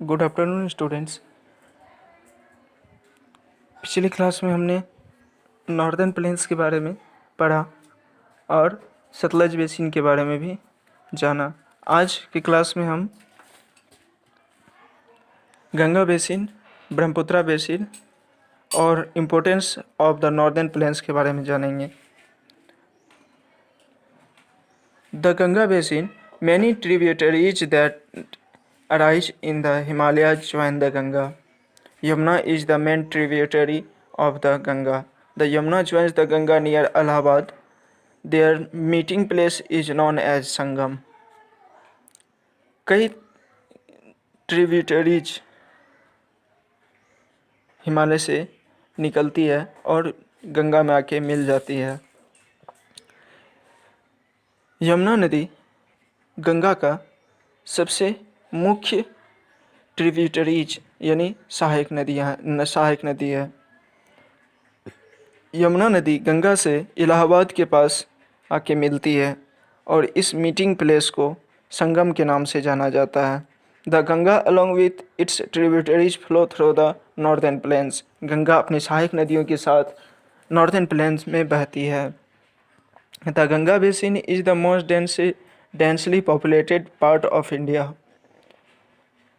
Good afternoon students. पिछली class में हमने नॉर्दर्न प्लेन्स के बारे में पढ़ा और सतलज बेसिन के बारे में भी जाना। आज की क्लास में हम गंगा बेसिन, ब्रह्मपुत्रा बेसिन और importance of the northern planes के बारे में जानेंगे। The Ganga basin, many tributaries that arise in the Himalayas join the Ganga. Yamuna is the main tributary of the Ganga. The Yamuna joins the Ganga near Allahabad. Their meeting place is known as Sangam. कई tributaries Himalaya से निकलती है और गंगा में आके मिल जाती है। यमुना नदी गंगा का सबसे मुख्य ट्रिब्यूटरीज यानी सहायक नदी है। यमुना नदी गंगा से इलाहाबाद के पास आके मिलती है और इस मीटिंग प्लेस को संगम के नाम से जाना जाता है। The Ganga along with its tributaries flow through the northern planes. Ganga अपनी सहायक नदियों के साथ नॉर्दर्न प्लेन्स में बहती है। The Ganga basin is the most densely populated part of India.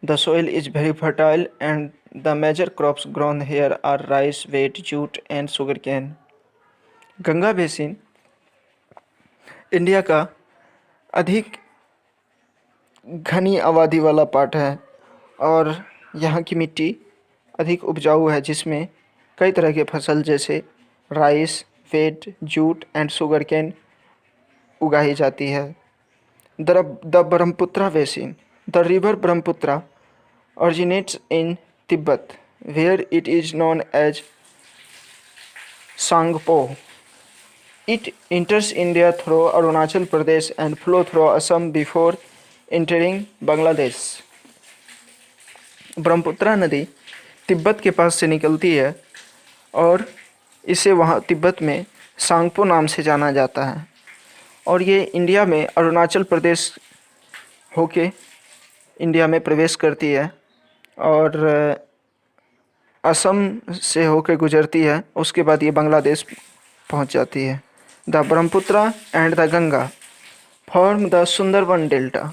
The soil is very fertile and the major crops grown here are rice, wheat, jute and sugarcane. Ganga basin India का अधिक घनी आबादी वाला part है और यहाँ की मिट्टी अधिक उपजाऊ है, जिसमें कई तरह के फसल जैसे rice, wheat, jute and sugarcane उगाई जाती है। The Brahmaputra Basin. The river Brahmaputra originates in Tibet, where it is known as Sangpo. It enters India through Arunachal Pradesh and flows through Assam before entering Bangladesh. Brahmaputra नदी तिब्बत के पास से निकलती है और इसे वहाँ तिब्बत में सांगपो नाम से जाना जाता है और ये इंडिया में अरुणाचल प्रदेश होके इंडिया में प्रवेश करती है और असम से होकर गुजरती है। उसके बाद ये बांग्लादेश पहुंच जाती है। The Brahmaputra and the Ganga form the Sundarban delta,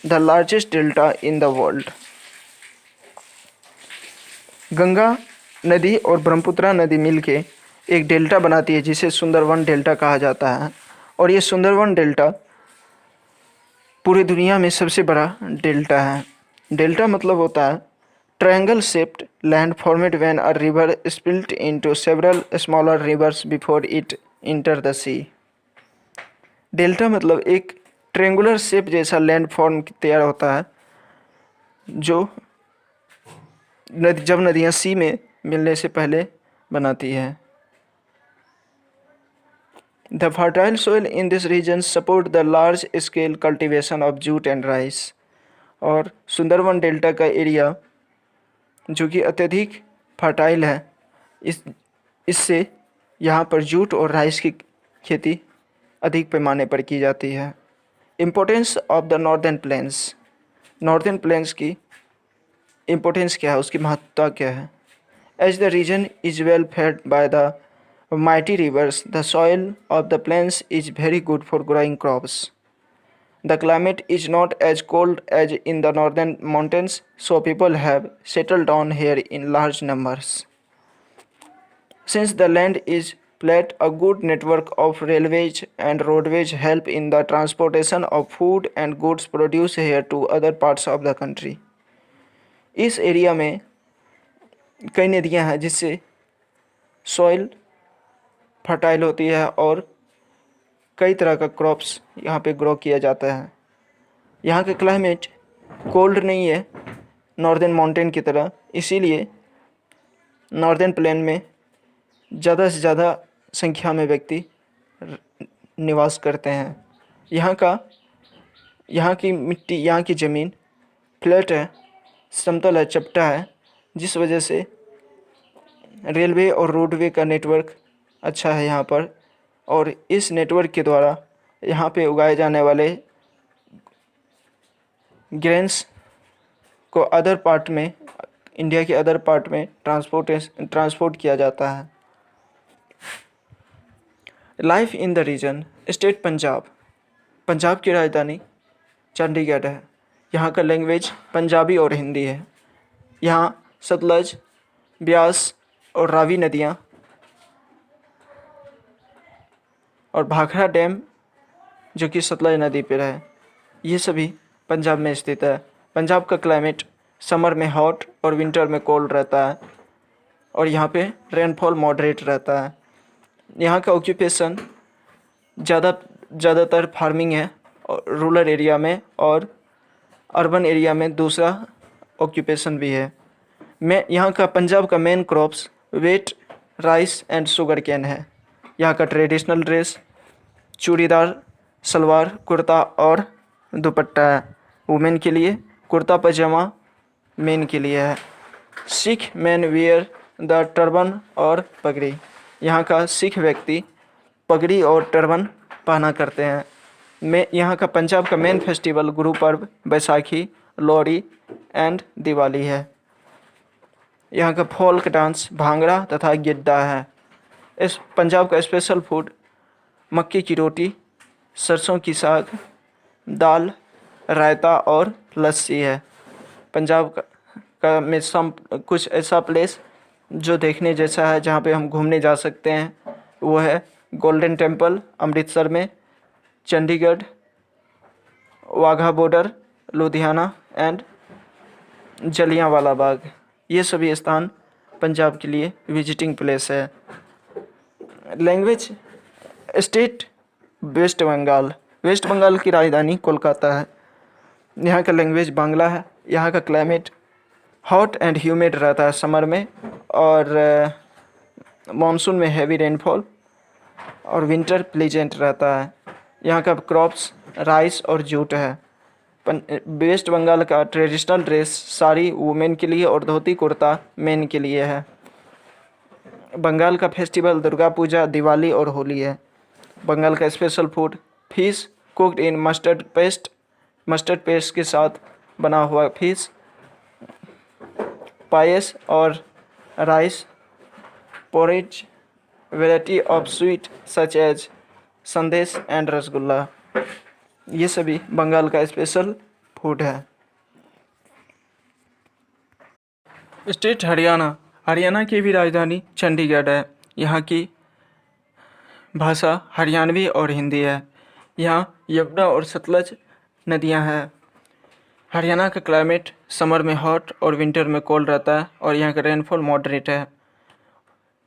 the largest delta in the world. Ganga नदी और ब्रह्मपुत्रा नदी मिलके एक डेल्टा बनाती है जिसे सुंदरवन डेल्टा कहा जाता है और ये सुंदरवन डेल्टा पूरी दुनिया में सबसे बड़ा डेल्टा है। डेल्टा मतलब होता है triangle shaped land formed when a river split into several smaller rivers before it enter the sea. Delta मतलब एक ट्रायंगुलर शेप जैसा लैंड फॉर्म तैयार होता है जो जब नदियाँ सी में मिलने से पहले बनाती है। The fertile soil in this region support the large-scale cultivation of jute and rice. और सुंदरवन डेल्टा का एरिया जो कि अत्यधिक फर्टाइल है, इससे यहाँ पर जूट और राइस की खेती अधिक पैमाने पर की जाती है। Importance of the northern plains. Northern plains की इम्पोर्टेंस क्या है, उसकी महत्ता क्या है? As the region is well fed by the mighty rivers, the soil of the plains is very good for growing crops. The climate is not as cold as in the northern mountains, so people have settled down here in large numbers. Since the land is flat, a good network of railways and roadways help in the transportation of food and goods produced here to other parts of the country. इस area में कई नदियाँ हैं जिससे soil fertile होती है और कई तरह का क्रॉप्स यहाँ पे ग्रो किया जाता है। यहाँ का क्लाइमेट कोल्ड नहीं है नॉर्दर्न माउंटेन की तरह, इसीलिए नॉर्दर्न प्लेन में ज़्यादा से ज़्यादा संख्या में व्यक्ति निवास करते हैं। यहाँ की मिट्टी, यहाँ की ज़मीन फ्लैट है, समतल है, चपटा है, जिस वजह से रेलवे और रोडवे का नेटवर्क अच्छा है यहाँ पर और इस नेटवर्क के द्वारा यहाँ पे उगाए जाने वाले ग्रेन्स को अदर पार्ट में, इंडिया के अदर पार्ट में ट्रांसपोर्ट किया जाता है। Life in the region. State Punjab. Punjab की राजधानी चंडीगढ़ है। यहाँ का लैंग्वेज पंजाबी और हिंदी है। यहाँ सतलज, ब्यास और रावी नदियाँ और भाखड़ा डैम जो कि सतलज नदी पर है, ये सभी पंजाब में स्थित है। पंजाब का क्लाइमेट समर में हॉट और विंटर में कोल्ड रहता है और यहाँ पे रेनफॉल मॉडरेट रहता है। यहाँ का ऑक्यूपेशन ज़्यादातर फार्मिंग है और रूरल एरिया में, और अर्बन एरिया में दूसरा ऑक्यूपेशन भी है। यहाँ का पंजाब का main crops wheat, rice and sugar cane है। यहाँ का ट्रेडिशनल ड्रेस चूड़ीदार, सलवार, कुर्ता और दुपट्टा है। वुमेन के लिए कुर्ता पजामा मेन के लिए है। Sikh man wear the turban और पगड़ी। यहाँ का सिख व्यक्ति पगड़ी और टर्बन पहना करते हैं। यहाँ का पंजाब का main festival Guru Parv, Baisakhi, Lohri and Diwali है। यहाँ का फोल्क डांस भांगड़ा तथा गिद्दा है। इस पंजाब का स्पेशल फूड मक्की की रोटी, सरसों की साग, दाल, रायता और लस्सी है। पंजाब का में कुछ ऐसा प्लेस जो देखने जैसा है, जहाँ पे हम घूमने जा सकते हैं, वो है गोल्डन टेम्पल अमृतसर में, चंडीगढ़, वाघा बॉर्डर लुधियाना एंड जलियांवाला बाग। ये सभी स्थान पंजाब के लिए विजिटिंग प्लेस है। Language state West Bengal. West Bengal की राजधानी कोलकाता है। यहाँ का लैंग्वेज बांग्ला है। यहाँ का क्लाइमेट हॉट एंड ह्यूमिड रहता है समर में, और मानसून में हैवी रेनफॉल, और विंटर प्लीजेंट रहता है। यहाँ का क्रॉप्स राइस और जूट है। वेस्ट बंगाल का ट्रेडिशनल ड्रेस साड़ी वुमेन के लिए और धोती कुर्ता मेन के लिए है। बंगाल का फेस्टिवल दुर्गा पूजा, दिवाली और होली है। बंगाल का special food fish cooked in mustard paste के साथ बना हुआ फिश, पायस और rice porridge, variety of sweet such as sandesh and rasgulla. ये सभी बंगाल का स्पेशल फूड है। स्टेट हरियाणा। हरियाणा की भी राजधानी चंडीगढ़ है। यहाँ की भाषा हरियाणवी और हिंदी है। यहाँ यमुना और सतलज नदियाँ हैं। हरियाणा का क्लाइमेट समर में हॉट और विंटर में कोल्ड रहता है, और यहाँ का रेनफॉल मॉडरेट है।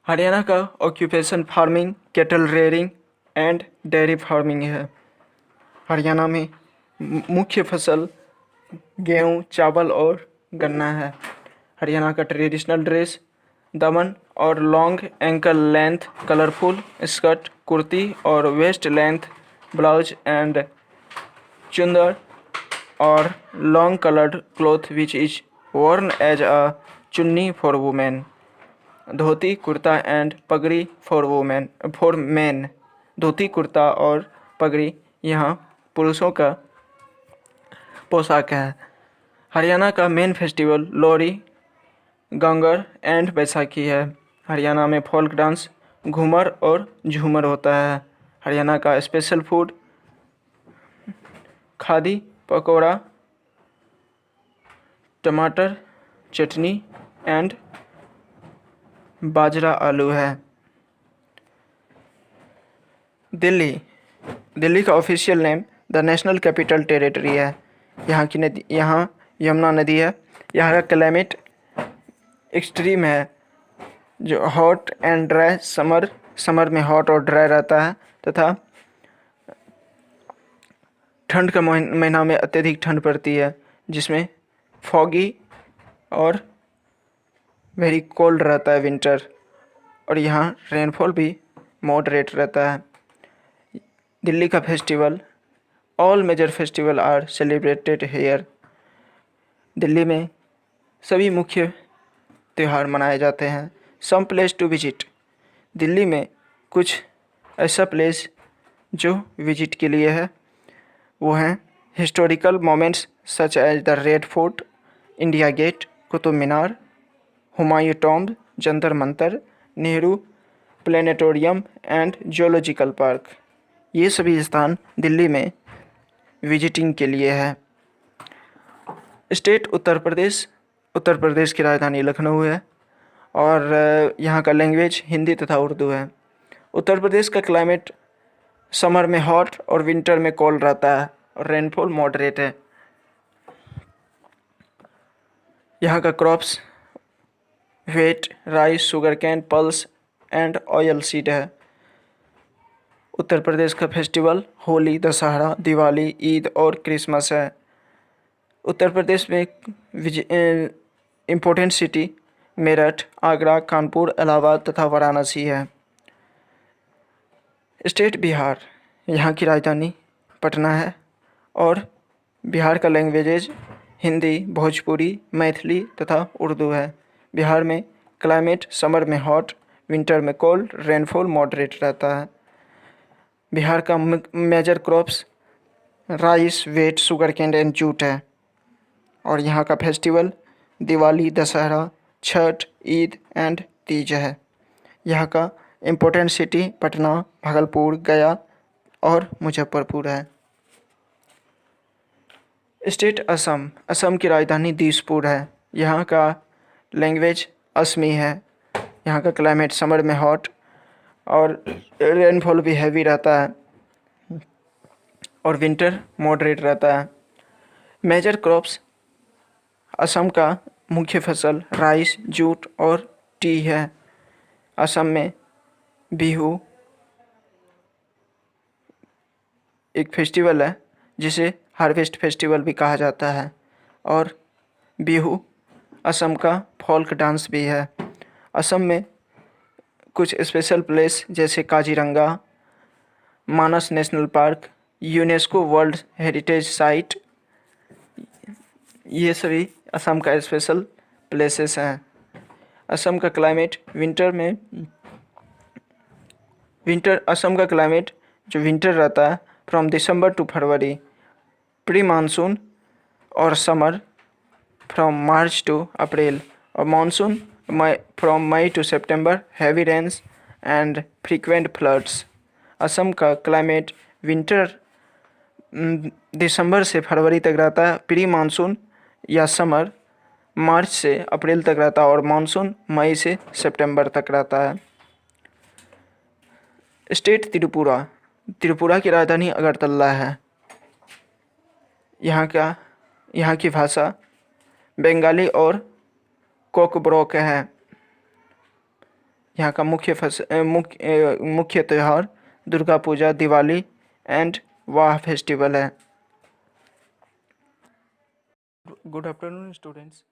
हरियाणा का occupation farming, cattle rearing and dairy farming है। हरियाणा में मुख्य फसल गेहूँ, चावल और गन्ना है। हरियाणा का ट्रेडिशनल ड्रेस दमन और long ankle length colourful skirt, kurti और वेस्ट लेंथ ब्लाउज एंड चुंदर और long coloured cloth which is worn as a chunni for women. Dhoti kurta and pagdi for men. Dhoti kurta और पगड़ी यहाँ पुरुषों का पोशाक है। हरियाणा का main festival Lohri, Gangaur and Baisakhi है। हरियाणा में फोल्क डांस, घूमर और झूमर होता है। हरियाणा का स्पेशल फूड खादी पकौड़ा, टमाटर चटनी एंड बाजरा आलू है। दिल्ली का official name the national capital territory है। यहाँ यमुना नदी है। यहाँ का क्लाइमेट एक्सट्रीम है, जो हॉट एंड ड्राई समर में हॉट और ड्राई रहता है, तथा ठंड का महीना में अत्यधिक ठंड पड़ती है, जिसमें फॉगी और वेरी कोल्ड रहता है विंटर, और यहाँ रेनफॉल भी मॉडरेट रहता है। दिल्ली का festival, all major festival are celebrated here. Delhi में सभी मुख्य त्यौहार मनाए जाते हैं। Some place to visit. Delhi में कुछ ऐसा प्लेस जो विजिट के लिए है, वो हैं historical moments such as the Red Fort, India Gate, Qutub Minar, Humayun Tomb, Jantar Mantar, Nehru Planetarium and Geological Park. ये सभी स्थान दिल्ली में विजिटिंग के लिए है। स्टेट उत्तर प्रदेश की राजधानी लखनऊ है और यहाँ का लैंग्वेज हिंदी तथा उर्दू है। उत्तर प्रदेश का क्लाइमेट समर में हॉट और विंटर में कोल्ड रहता है और रेनफॉल मॉडरेट है। यहाँ का crops wheat, rice, sugar cane, pulse and oil seed है। उत्तर प्रदेश का फेस्टिवल होली, दशहरा, दिवाली, ईद और क्रिसमस है। उत्तर प्रदेश में इम्पोर्टेंट सिटी मेरठ, आगरा, कानपुर, इलाहाबाद तथा वाराणसी है। स्टेट बिहार, यहाँ की राजधानी पटना है और बिहार का लैंग्वेजेज हिंदी, भोजपुरी, मैथिली तथा उर्दू है। बिहार में क्लाइमेट समर में हॉट, विंटर में कोल्ड, रेनफॉल मॉडरेट रहता है। बिहार का major crops rice, wheat, sugar cane and jute है और यहाँ का फेस्टिवल दिवाली, दशहरा, छठ, ईद एंड तीज है। यहाँ का इम्पोर्टेंट सिटी पटना, भागलपुर, गया और मुजफ्फरपुर है। स्टेट असम, असम की राजधानी दिसपुर है। यहाँ का लैंग्वेज असमी है। यहाँ का क्लाइमेट समर में हॉट और रेनफॉल भी हैवी रहता है और विंटर मॉडरेट रहता है। मेजर क्रॉप्स असम का मुख्य फसल राइस, जूट और टी है। असम में बिहू एक फेस्टिवल है जिसे हार्वेस्ट फेस्टिवल भी कहा जाता है और बिहू असम का फोल्क डांस भी है। असम में कुछ स्पेशल प्लेस जैसे Kaziranga, Manas national park, UNESCO world heritage site, ये सभी असम का स्पेशल प्लेसेस हैं। असम का क्लाइमेट असम का क्लाइमेट जो विंटर रहता है from December to February, pre monsoon और summer from March to April और monsoon from May to September, heavy rains and frequent floods. Assam का क्लाइमेट विंटर दिसंबर से फरवरी तक रहता है, प्री मानसून या समर मार्च से अप्रैल तक रहता है और मानसून मई से सितंबर तक रहता है। स्टेट त्रिपुरा की राजधानी अगरतला है। यहाँ की भाषा बंगाली और कोकब्रोक है। यहाँ का मुख्य त्यौहार दुर्गा पूजा, दिवाली एंड वाह फेस्टिवल है। Good afternoon students.